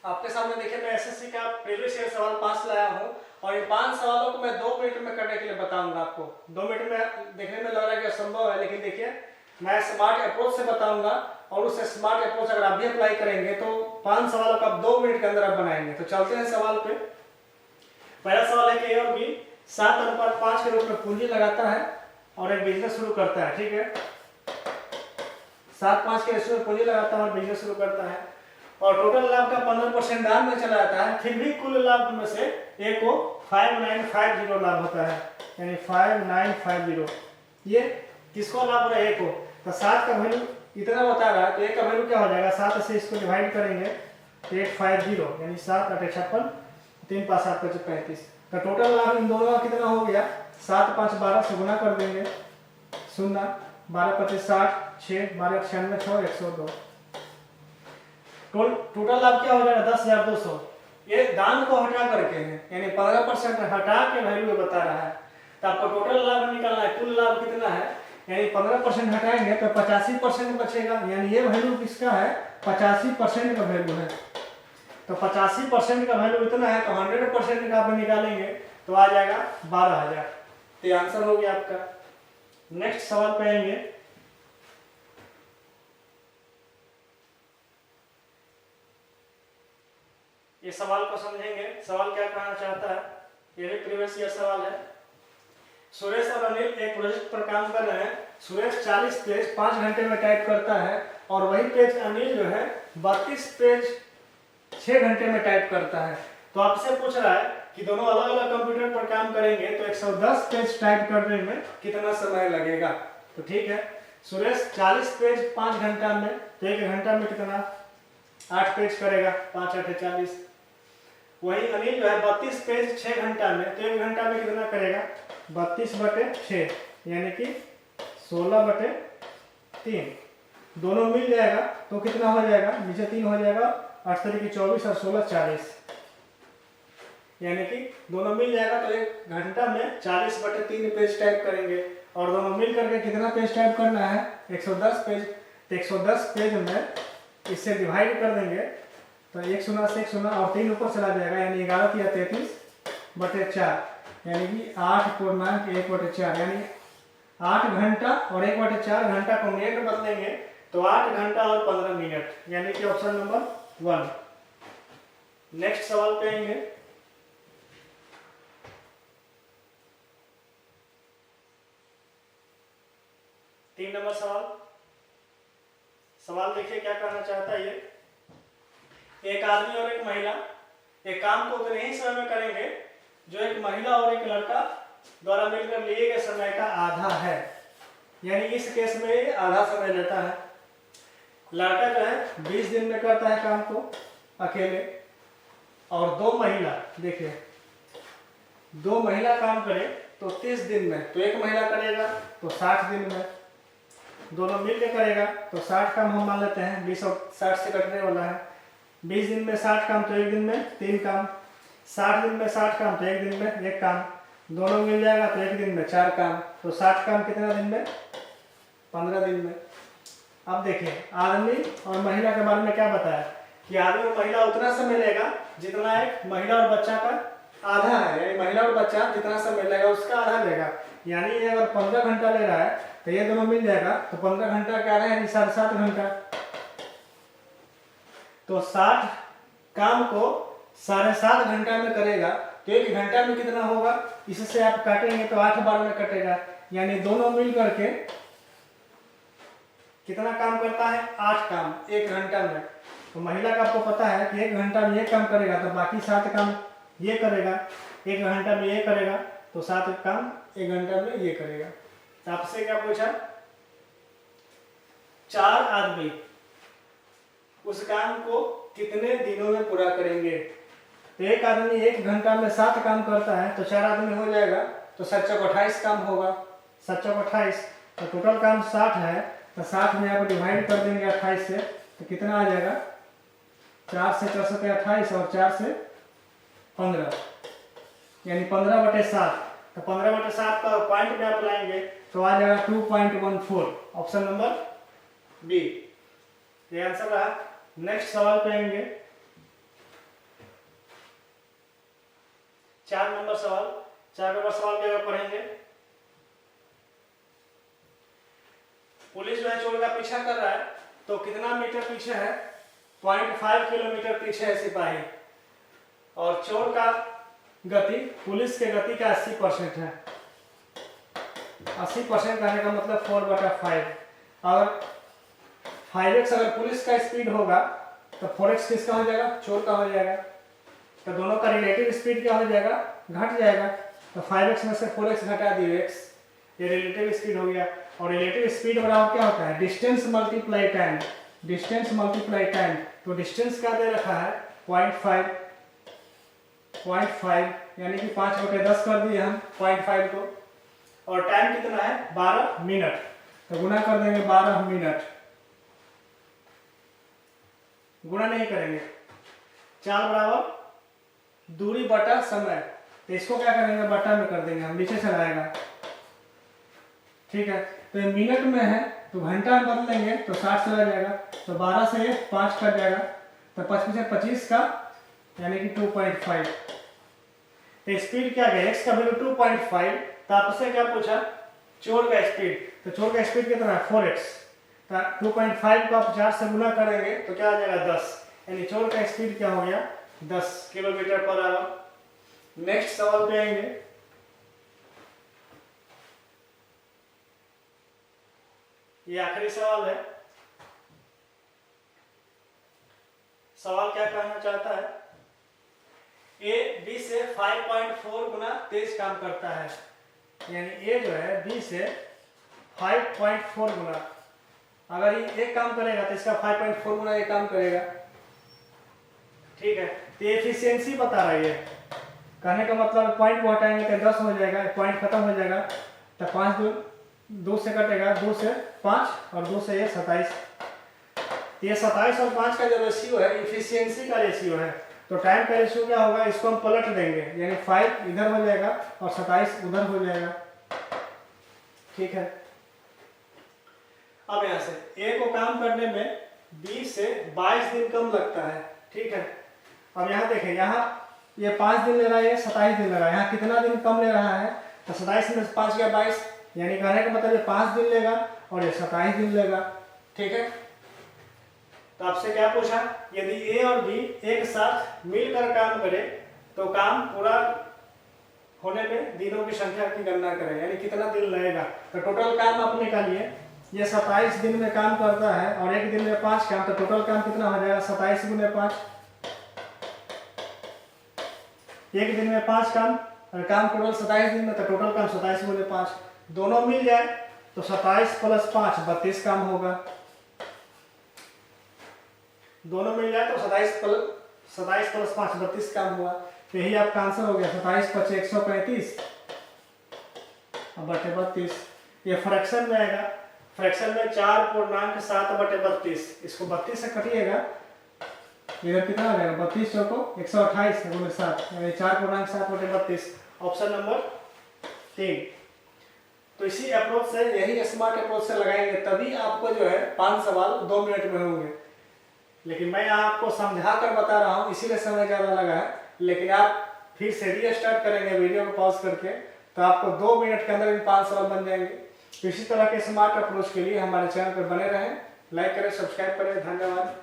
आपके सामने देखिए मैं एसएससी का प्रीवियस ईयर सवाल 5 लाया हूँ और इन 5 सवालों को मैं 2 मिनट में करने के लिए बताऊंगा आपको। 2 मिनट में देखने में लग रहा है कि असंभव है, लेकिन देखिए मैं स्मार्ट अप्रोच से बताऊंगा और उस स्मार्ट अप्रोच अगर आप भी अप्लाई करेंगे तो 5 सवालों का आप 2 मिनट के अंदर आप बनाएंगे। तो चलते हैं सवाल पे। पहला सवाल है कि ए और बी 7:5 के रूप में पूंजी लगाता है और एक बिजनेस शुरू करता है। ठीक है, 7:5 के रेशियो में पूंजी लगाता है और बिजनेस शुरू करता है और टोटल लाभ का 15% दान में चला जाता है, फिर भी कुल लाभ में से ए को 5950 लाभ होता है, यानी 5950। ये किसको लाभ हो रहा है? ए को। तो 7 का वैल्यू इतना बता रहा है तो ए का वैल्यू क्या हो जाएगा? 7 से इसको डिवाइड करेंगे 850, यानी 7 8 56, 3 5 7 5 35। तो टोटल लाभ इन दोनों का कितना हो गया? 7 5 12 से गुना कर देंगे, 0 12 25 60, 6 12 96 6 102। टोटल लाभ क्या हो जाएगा? 10,200। ये दान को हटा करके है, यानी 15% हटा के वैल्यू बता रहा है। तो आपको टोटल लाभ निकालना है, कुल लाभ कितना है, यानी 15% हटाएंगे तो 85% बचेगा, यानी ये वैल्यू किसका है? 85% का वैल्यू है। तो 85% का वैल्यू इतना है तो 100% का आप निकालेंगे तो आ जाएगा 12,000। तो ये आंसर हो गया आपका। नेक्स्ट सवाल पे आएंगे। ये सवाल को समझेंगे, सवाल क्या कहना चाहता है, ये भी प्रीवियस ईयर सवाल है। सुरेश और अनिल एक प्रोजेक्ट पर काम कर रहे हैं। सुरेश 40 पेज 5 घंटे में टाइप करता है और वही पेज अनिल जो है 32 पेज 6 घंटे में टाइप करता है। तो आपसे पूछ रहा है कि दोनों अलग अलग कंप्यूटर पर काम करेंगे तो 110 पेज टाइप करने में कितना समय लगेगा? तो ठीक है, सुरेश 40 पेज 5 घंटा में, तो 1 घंटा में कितना? 8 पेज करेगा, 5 8 40। वही अनिल जो है 32 पेज 6 घंटा में, तो 1 घंटा में कितना करेगा? 32/6, यानी कि 16/3। दोनों मिल जाएगा तो कितना हो जाएगा? नीचे 3 हो जाएगा, 8 तारीख 24 और 16 40, यानी कि दोनों मिल जाएगा तो 1 घंटा में 40/3 पेज टाइप करेंगे और दोनों मिल करके कितना पेज टाइप करना है? 110 पेज। तो 110 पेज में इससे डिवाइड कर देंगे तो 1 0 से 1 0 और 3 ऊपर चला जाएगा, यानी 11 या 33/4, यानी कि 8/1/4, यानी 8 घंटा और 1/4 घंटा को मिनट में बदलेंगे तो 8 घंटा और 15 मिनट, यानी कि ऑप्शन नंबर 1। नेक्स्ट सवाल पे आएंगे। तीन नंबर सवाल देखिए क्या कहना चाहता है ये। एक आदमी और एक महिला एक काम को उतने ही समय में करेंगे जो एक महिला और एक लड़का द्वारा मिलकर लिए गए समय का आधा है, यानी इस केस में आधा समय लेता है। लड़का जो है 20 दिन में करता है काम को अकेले और 2 महिला, देखिए 2 महिला काम करे तो 30 दिन में, तो एक महिला करेगा तो 60 दिन में, दोनों मिल के करेगा तो 60 काम हम मान लेते हैं, 20 और 60 से कटने वाला है। 20 दिन में 60 काम तो 1 दिन में 3 काम, 60 दिन में 60 काम तो 1 दिन में 1 काम, दोनों मिल जाएगा तो 1 दिन में 4 काम, तो 60 काम कितना दिन में? 15 दिन में। अब देखिए आदमी और महिला के बारे में क्या बताया कि आदमी और महिला उतना समय लेगा जितना एक महिला और बच्चा का आधा है, यानी महिला और बच्चा जितना समय लेगा उसका आधा लेगा, यानी ये अगर 15 घंटा ले रहा है तो ये दोनों मिल जाएगा तो 15 घंटा क्या है, यानी 7.5 घंटा। तो 60 काम को 7.5 घंटा में करेगा तो 1 घंटा में कितना होगा? इससे आप काटेंगे तो 8 बार में कटेगा, यानी दोनों मिल करके कितना काम करता है? 8 काम 1 घंटा में। तो महिला का आपको पता है कि 1 घंटा में ये काम करेगा तो बाकी 7 काम ये करेगा, 1 घंटा में ये करेगा तो 7 काम 1 घंटा में ये करेगा। तो आपसे क्या पूछा? 4 आदमी उस काम को कितने दिनों में पूरा करेंगे? तो एक आदमी 1 घंटा में 7 काम करता है तो 4 आदमी हो जाएगा तो 7 चौक 28 काम होगा, 7 चौक 28। तो टोटल काम 60 है तो 60 में आप डिवाइड कर देंगे 28 से तो कितना आ जाएगा? 4 से 4 से 28 और 4 से 15, यानी 15/7। तो 15/7 का पॉइंट में आप लाएंगे तो आ जाएगा 2.14, ऑप्शन नंबर बी। ये आंसर रहा। नेक्स्ट सवाल पे आएंगे। 4 नंबर सवाल। 4 नंबर सवाल क्या पढ़ेंगे। पुलिस जो है चोर का पीछा कर रहा है, तो कितना मीटर पीछे है? 0.5 किलोमीटर पीछे है सिपाही, और चोर का गति पुलिस के गति का 80% है। 80% कहने का मतलब 4/5। और 5x अगर पुलिस का स्पीड होगा तो 4x किसका हो जाएगा? चोर का हो जाएगा। तो दोनों का रिलेटिव स्पीड क्या हो जाएगा? घट जाएगा। तो 5x में से 4x घटा दिए x, ये रिलेटिव स्पीड हो गया। और रिलेटिव स्पीड बराबर क्या होता है? Distance multiply time. Distance multiply time, तो डिस्टेंस क्या दे रखा है? 0.5 यानी कि 5/10 कर दिए हम 0.5 को। और टाइम कितना है? 12 मिनट। तो गुना कर देंगे 12 मिनट, गुना नहीं करेंगे। चाल बराबर दूरी बटा समय, तो इसको क्या करेंगे? बटा में कर देंगे हम, नीचे चला आएगा। ठीक है, तो ये मिनट में है तो घंटा में बदलेंगे तो 60 चला जाएगा। तो 12 से ये 5 कट जाएगा, तो 25 का यानी कि 2.5। तो स्पीड क्या गया? x का वैल्यू 2.5। तो आपसे क्या पूछा? चोर का स्पीड। तो चोर का स्पीड कितना है? 4x। तो 2.5 को आप 4 से गुना करेंगे तो क्या आ जाएगा? 10। यानी चोर का स्पीड क्या हो गया? 10 किलोमीटर पर आवर। नेक्स्ट सवाल पे आएंगे। ये आखिरी सवाल है। सवाल क्या कहना चाहता है? ए बी से 5.4 गुना तेज काम करता है, यानी ए जो है बी से 5.4 गुना, अगर ये एक काम करेगा तो इसका 5.4 गुना ये काम करेगा। ठीक है, तो एफिशिएंसी बता रही है। कहने का मतलब पॉइंट को हटाएंगे तो 10 हो जाएगा, पॉइंट खत्म हो जाएगा। तो 5 2 से कटेगा, 2 से 5 और 2 से ये 27। ये 27 और 5 का जो रेशियो है इफिशियंसी का रेशियो है। तो टाइम का रेशियो क्या होगा? इसको हम पलट देंगे, यानी 5 इधर हो जाएगा और 27 उधर हो जाएगा। ठीक है, अब यहाँ से ए को काम करने में 20 से 22 दिन कम लगता है। ठीक है, अब यहाँ देखें, यहाँ ये 5 दिन ले रहा है, ये 27 दिन ले रहा है। यहाँ कितना दिन कम ले रहा है? तो 27 में 5 गया 22, यानी कहने का मतलब ये 5 दिन लेगा और ये 27 दिन लेगा। ठीक है, तो आपसे क्या पूछा? यदि ए और बी एक साथ मिलकर काम करे तो काम पूरा होने में दिनों की संख्या की गणना करें, यानी कितना दिन लगेगा। तो टोटल काम आप निकालिए। ये 27 दिन में काम करता है और एक दिन में 5 काम, तो टोटल काम कितना हो जाएगा? 27 गुने 5। एक दिन में 5 काम और काम टोटल 27 दिन में, तो टोटल काम 27 गुने 5। दोनों मिल जाए तो 27 + 5 32 काम होगा। दोनों मिल जाए तो 27 + 5 32 काम हुआ। तो यही आपका आंसर हो गया। 27 × 5 135 और बटे 32। ये फ्रैक्शन में आएगा। फ्रैक्शन में 4.7/32, इसको 32 से कटिएगा, इधर कितना आ जाएगा? 32 चौको 128 गुणे 7, यानी 4.7/32। Option number 3। तो इसी अप्रोच से, यही स्मार्ट अप्रोच से लगाएंगे तभी आपको जो है 5 सवाल 2 मिनट में होंगे। लेकिन मैं यहाँ आपको समझा कर बता रहा हूँ, इसीलिए समय ज़्यादा लगा है। लेकिन आप फिर से रीस्टार्ट करेंगे वीडियो को पॉज करके तो आपको 2 मिनट के अंदर भी 5 सवाल बन जाएंगे। तो इसी तरह के स्मार्ट अप्रोच के लिए हमारे चैनल पर बने रहें, लाइक करें, सब्सक्राइब करें। धन्यवाद।